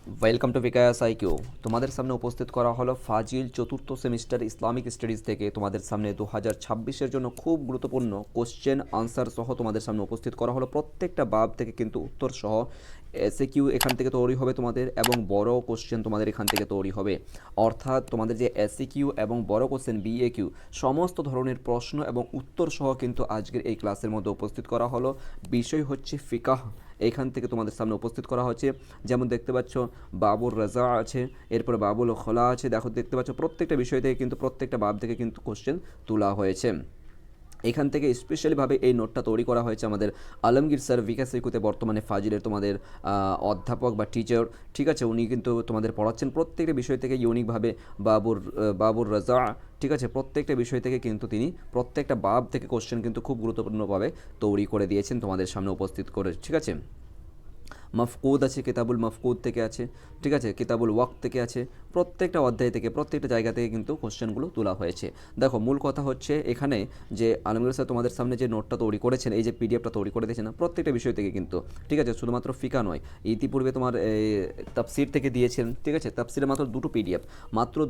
Welcome to bKash IQ. তোমাদের সামনে উপস্থিত করা হলো ফাজিল চতুর্থ সেমিস্টার ইসলামিক স্টাডিজ থেকে তোমাদের সামনে 2026-এর জন্য খুব গুরুত্বপূর্ণ কোশ্চেন আনসার সহ তোমাদের সামনে উপস্থিত করা হলো। প্রত্যেকটা বাব থেকে কিন্তু উত্তর সহ এসএকিউ এখান থেকে তৈরি হবে তোমাদের, এবং বড় কোশ্চেন তোমাদের এখান থেকে তৈরি হবে। অর্থাৎ তোমাদের যে এসএকিউ এবং বড় কোশ্চেন বিএকিউ সমস্ত ধরনের প্রশ্ন এবং উত্তর সহ কিন্তু আজকের এই ক্লাসের মধ্যে উপস্থিত করা হলো। বিষয় হচ্ছে ফিকাহ, এখান থেকে তোমাদের সামনে উপস্থিত করা হচ্ছে। যেমন দেখতে পাচ্ছ বাবুর রাজা আছে, এরপরে বাবুল খোলা আছে। দেখো দেখতে পাচ্ছ প্রত্যেকটা বিষয় থেকে কিন্তু প্রত্যেকটা বাব থেকে কিন্তু কোশ্চেন তোলা হয়েছে। এখান থেকে স্পেশালিভাবে এই নোটটা তৈরি করা হয়েছে আমাদের আলমগীর স্যার বিকাশ ইকুতে বর্তমানে ফাজিলের তোমাদের অধ্যাপক বা টিচার, ঠিক আছে। উনি কিন্তু তোমাদের পড়াচ্ছেন প্রত্যেকটা বিষয় থেকে ইউনিকভাবে। বাবুর রাজা, ঠিক আছে, প্রত্যেকটা বিষয় থেকে কিন্তু তিনি প্রত্যেকটা বাব থেকে কোশ্চেন কিন্তু খুব গুরুত্বপূর্ণভাবে তৈরি করে দিয়েছেন তোমাদের সামনে উপস্থিত করে, ঠিক আছে। মফকুদ আছে, কিতাবুল মফকুদ থেকে আছে, ঠিক আছে, কিতাবুল ওয়াক্ত থেকে আছে। প্রত্যেকটা অধ্যায় থেকে প্রত্যেকটা জায়গা থেকে কিন্তু কোশ্চেনগুলো তোলা হয়েছে। দেখো মূল কথা হচ্ছে এখানে যে আলমগীর স্যার তোমাদের সামনে যে নোটটা তৈরি করেছেন, এই যে পিডিএফটা তৈরি করে দিয়েছেন না, প্রত্যেকটা বিষয় থেকে কিন্তু, ঠিক আছে, শুধুমাত্র ফিকা নয়। ইতিপূর্বে তোমার তাফসির থেকে দিয়েছেন, ঠিক আছে, তাফসিরে মাত্র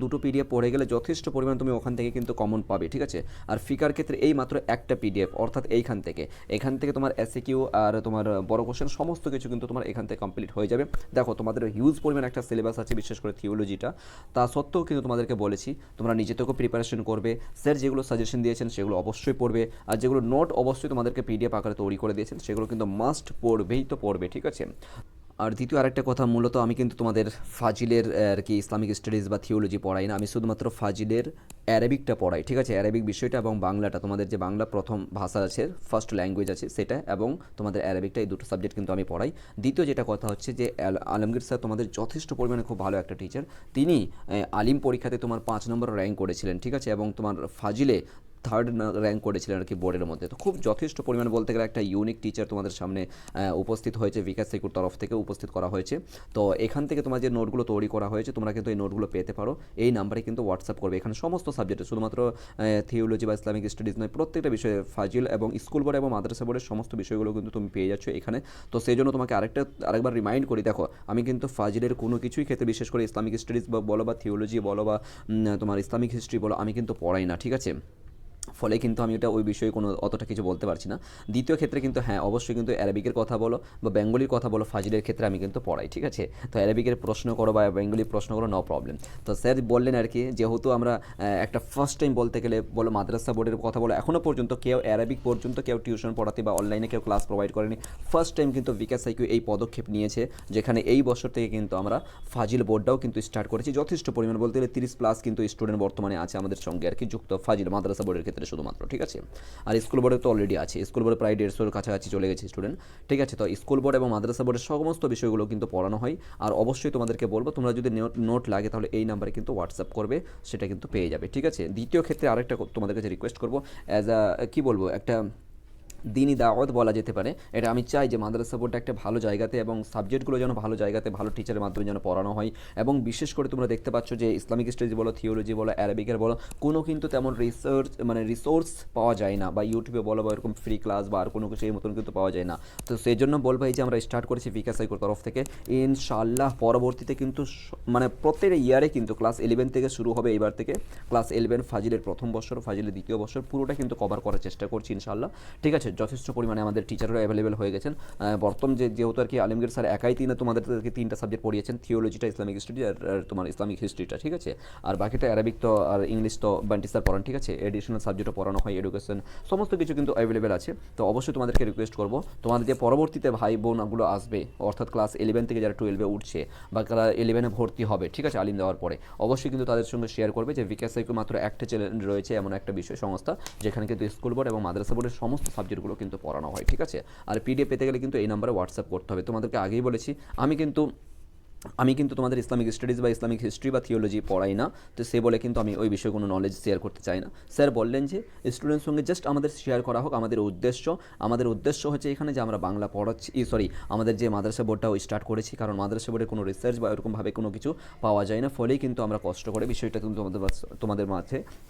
দুটো পিডিএফ পড়ে গেলে যথেষ্ট পরিমাণ তুমি ওখান থেকে কিন্তু কমন পাবে, ঠিক আছে। আর ফিকার ক্ষেত্রে এই মাত্র একটা পিডিএফ, অর্থাৎ এখান থেকে তোমার এসএকিউ আর তোমার বড় কোশ্চেন সমস্ত কিছু কিন্তু তোমার এখান থেকে কমপ্লিট হয়ে যাবে। দেখো তোমাদের হিউজ পরিমাণ একটা সিলেবাস আছে, বিশেষ করে থিওলজিটা। তা সত্ত্বেও কিন্তু তোমাদেরকে বলেছি তোমরা নিজে থেকেও প্রিপারেশন করবে। স্যার যেগুলো সাজেশন দিয়েছেন সেগুলো অবশ্যই পড়বে, আর যেগুলো নোট অবশ্যই তোমাদেরকে পিডিএফ আকারে তৈরি করে দিয়েছেন সেগুলো কিন্তু মাস্ট পড়বে, ঠিক আছে। আর দ্বিতীয় আরেকটা কথা, মূলত আমি কিন্তু তোমাদের ফাজিলের আর কি ইসলামিক স্টাডিজ বা থিওলজি পড়াই না, আমি শুধুমাত্র ফাজিলের অ্যারাবিকটা পড়াই, ঠিক আছে। অ্যারাবিক বিষয়টা এবং বাংলাটা, তোমাদের যে বাংলা প্রথম ভাষা আছে, ফার্স্ট ল্যাঙ্গুয়েজ আছে সেটা, এবং তোমাদের অ্যারাবিকটা, এই দুটো সাবজেক্ট কিন্তু আমি পড়াই। দ্বিতীয় যেটা কথা হচ্ছে যে আলমগীর স্যার তোমাদের যথেষ্ট পরিমাণে খুব ভালো একটা টিচার। তিনি আলিম পরীক্ষাতে তোমার 5 নম্বর র্যাঙ্ক করেছিলেন, ঠিক আছে, এবং তোমার ফাজিলে থার্ড র্যাঙ্ক করেছিলেন আর কি বোর্ডের মধ্যে। তো খুব যথেষ্ট পরিমাণে বলতে গেলে একটা ইউনিক টিচার তোমাদের সামনে উপস্থিত হয়েছে, বিকাশ সেকুর তরফ থেকে উপস্থিত করা হয়েছে। তো এখান থেকে তোমার যে নোটগুলো তৈরি করা হয়েছে তোমরা কিন্তু এই নোটগুলো পেতে পারো, এই নাম্বারে কিন্তু হোয়াটসঅ্যাপ করবে। এখানে সমস্ত সাবজেক্টে, শুধুমাত্র থিওলজি বা ইসলামিক স্টাডিজ নয়, প্রত্যেকটা বিষয়ে ফাজিল এবং স্কুল বোর্ড এবং মাদ্রাসা বোর্ডের সমস্ত বিষয়গুলো কিন্তু তুমি পেয়ে যাচ্ছ এখানে। তো সেই জন্য তোমাকে আরেকবার রিমাইন্ড করি, দেখো আমি কিন্তু ফাজিলের কোনো কিছুই ক্ষেত্রে, বিশেষ করে ইসলামিক স্টাডিজ বলো বা থিওলজি বলো বা তোমার ইসলামিক হিস্ট্রি বলো, আমি কিন্তু পড়াই না, ঠিক আছে। ফলে কিন্তু আমি ওই বিষয়ে কোনো অতটা কিছু বলতে পারছি না। দ্বিতীয় ক্ষেত্রে কিন্তু হ্যাঁ অবশ্যই কিন্তু অ্যারাবিকের কথা বলো বা বেঙ্গলির কথা বলো, ফাজিলের ক্ষেত্রে আমি কিন্তু পড়াই, ঠিক আছে। তো অ্যারাবিকের প্রশ্ন করো বা বেঙ্গলির প্রশ্ন করো, নো প্রবলেম। তো স্যার বললেন আর কি, যেহেতু আমরা একটা ফার্স্ট টাইম বলতে গেলে বলো মাদ্রাসা বোর্ডের কথা বলো, এখনও পর্যন্ত কেউ অ্যারাবিক পর্যন্ত কেউ টিউশন পড়াতে বা অনলাইনে কেউ ক্লাস প্রোভাইড করেনি। ফার্স্ট টাইম কিন্তু বিকাশ আইকিউ এই পদক্ষেপ নিয়েছে, যেখানে এই বছর থেকে কিন্তু আমরা ফাজিল বোর্ডটাও কিন্তু স্টার্ট করেছি। যথেষ্ট পরিমাণ বলতে গেলে 30+ কিন্তু স্টুডেন্ট বর্তমানে আছে আমাদের সঙ্গে আর কি যুক্ত, ফাজিল মাদ্রাসা বোর্ডের ক্ষেত্রে শুধুমাত্র, ঠিক আছে। আর স্কুল বোর্ডে তো অলরেডি আছে, স্কুল বোর্ডে প্রায় 150-এর কাছাকাছি চলে গেছে স্টুডেন্ট, ঠিক আছে। তো স্কুল বোর্ড এবং মাদ্রাসা বোর্ডের সমস্ত বিষয়গুলো কিন্তু পড়ানো হয়। আর অবশ্যই তোমাদেরকে বলবো, তোমরা যদি নোট লাগে তাহলে এই নাম্বারে কিন্তু হোয়াটসঅ্যাপ করবে, সেটা কিন্তু পেয়ে যাবে, ঠিক আছে। দ্বিতীয় ক্ষেত্রে আরেকটা তোমাদের কাছে রিকোয়েস্ট করবো, অ্যাজ আ কী বলবো, একটা দিনই দাওয়াত বলা যেতে পারে। এটা আমি চাই যে মাদ্রাসা বোর্ডটা একটা ভালো জায়গাতে এবং সাবজেক্টগুলো যেন ভালো জায়গাতে ভালো টিচারের মাধ্যমে যেন পড়ানো হয়। এবং বিশেষ করে তোমরা দেখতে পাচ্ছ যে ইসলামিক স্টাডিজ বলো, থিওলজি বলো, অ্যারাবিকের বলো, কোনো কিন্তু তেমন রিসোর্স পাওয়া যায় না, বা ইউটিউবে বলো বা এরকম ফ্রি ক্লাস বা আর কোনো কিছু এই মতন কিন্তু পাওয়া যায় না। তো সেই জন্য বলবো এই যে আমরা স্টার্ট করেছি বিকাশ আইকোর তরফ থেকে, ইনশাআল্লাহ পরবর্তীতে কিন্তু মানে প্রত্যেকটা ইয়ারে কিন্তু ক্লাস 11 থেকে শুরু হবে। এবার থেকে ক্লাস 11 ফাজিলের প্রথম বছর, ফাজিলের দ্বিতীয় বছর পুরোটা কিন্তু কভার করার চেষ্টা করছি ইনশাআল্লাহ, ঠিক আছে। যথেষ্ট পরিমাণে আমাদের টিচাররা অ্যাভেলেবেল হয়ে গেছেন। বর্তমান যেহেতু আর কি আলমগীর স্যার একাই তোমাদেরকে 3টা সাবজেক্ট পড়িয়েছেন, থিওলজিটা, ইসলামিক স্টাডি আর তোমার ইসলামিক হিস্ট্রিটা, ঠিক আছে। আর বাকিটা অ্যারাবিক তো আর ইংলিশ তো বান্টি স্যার পড়ান, ঠিক আছে। এডিশনাল সাবজেক্টও পড়ানো হয়, এডুকেশন সমস্ত কিছু কিন্তু অ্যাভেলেবেল আছে। তো অবশ্যই তোমাদেরকে রিকোয়েস্ট করবো, তোমাদের যে পরবর্তীতে ভাই বোনগুলো আসবে, অর্থাৎ ক্লাস 11 থেকে যারা 12-এ উঠছে বা যারা 11-এ ভর্তি হবে, ঠিক আছে, আলিম দেওয়ার পরে, অবশ্যই কিন্তু তাদের সঙ্গে শেয়ার করবে যে বিকাশ আইকিউ মাত্র একটা চ্যানেল রয়েছে, এমন একটা বিষয় সংস্থা যেখানে কিন্তু স্কুল বোর্ড এবং মাদ্রাসা বোর্ডের সমস্ত সাবজেক্টগুলো কিন্তু পড়ানো হয়, ঠিক আছে। আর পিডিএফ পেতে গেলে কিন্তু এই নাম্বারে হোয়াটসঅ্যাপ করতে হবে। তোমাদেরকে আগেই বলেছি আমি কিন্তু তোমাদের ইসলামিক স্টাডিজ বা ইসলামিক হিস্ট্রি বা থিওলজি পড়াই না। তো সে বলে কিন্তু আমি ওই বিষয়ে কোনো নলেজ শেয়ার করতে চাই না। স্যার বললেন যে স্টুডেন্টের সঙ্গে জাস্ট আমাদের শেয়ার করা হোক, আমাদের উদ্দেশ্য হচ্ছে এখানে যে আমরা বাংলা পড়াচ্ছি, আমাদের যে মাদ্রাসা বোর্ডটাও স্টার্ট করেছি, কারণ মাদ্রাসা বোর্ডের কোনো রিসার্চ বা এরকমভাবে কোনো কিছু পাওয়া যায় না, ফলেই কিন্তু আমরা কষ্ট করে বিষয়টা কিন্তু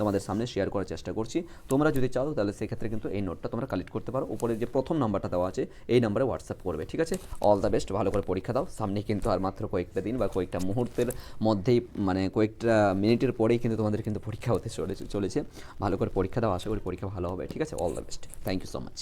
তোমাদের সামনে শেয়ার করার চেষ্টা করছি। তোমরা যদি চাও তাহলে সেক্ষেত্রে কিন্তু এই নোটটা তোমরা কালেক্ট করতে পারো, উপরে যে প্রথম নাম্বারটা দেওয়া আছে এই নাম্বারে হোয়াটসঅ্যাপ করবে, ঠিক আছে। অল দ্য বেস্ট, ভালো করে পরীক্ষা দাও, সামনে কিন্তু আর মাত্র কয়েক কয়েকটা দিন বা কয়েকটা মুহূর্তের মধ্যেই, মানে কয়েকটা মিনিটের পরেই কিন্তু তোমাদের কিন্তু পরীক্ষা হতে চলেছে। ভালো করে পরীক্ষা দাও, আশা করি পরীক্ষা ভালো হবে। ঠিক আছে, all the best, thank you so much.